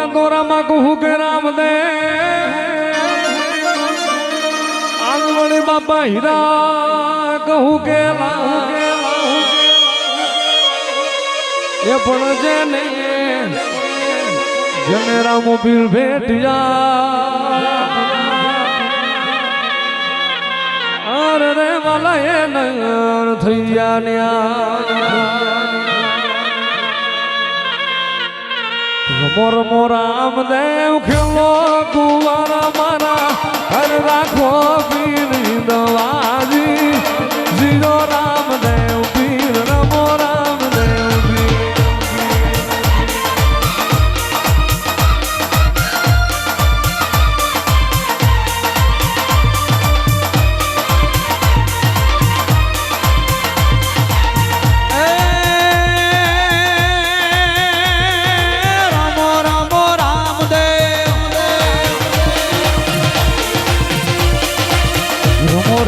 દોરામાં કહું કે રામદેવ આંગવણી બાપા હીરા કહું કે એ પણ જેને જેને રામો પીર ભેટ્યા અરે રે વાલા એ નયન થયા રમો રમો રામદેવ ખેલો કુંવારા મારા હર રાખો પીર દવાજી જીરો રામદેવ પીર રમો રામદેવ પીર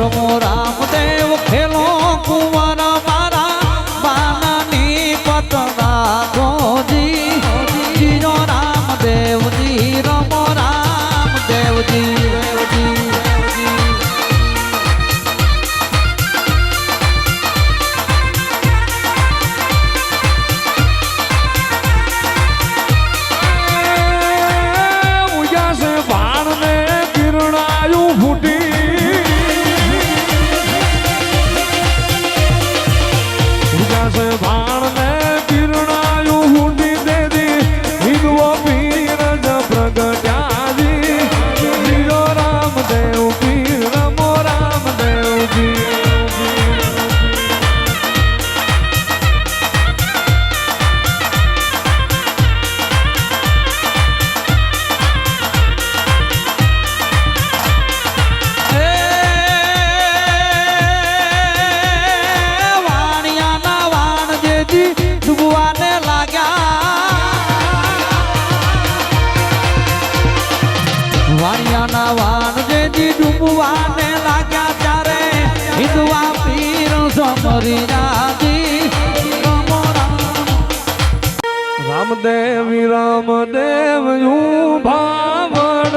રમો રામદેવ ખેલો કુંવારા મારા બાનાની પતંગા ગોજી જીરો રામદેવજી રમો રામદેવજી ઉજાસે ભાણને કિરણાયું ફૂટી ભાણ ને કિરણાયું હુંડી દેદી હિંદવો પીર જ પ્રગટ્યાજી જીરો રામદેવ પીર રમો રામદેવજી ડૂબવાને લાગ્યા વાણિયાના વાણ જેજી ડૂબવાને લાગ્યા ત્યારે હિંદવા પીર સમરી જાજી રામદેવ રામદેવ યુ ભાવડ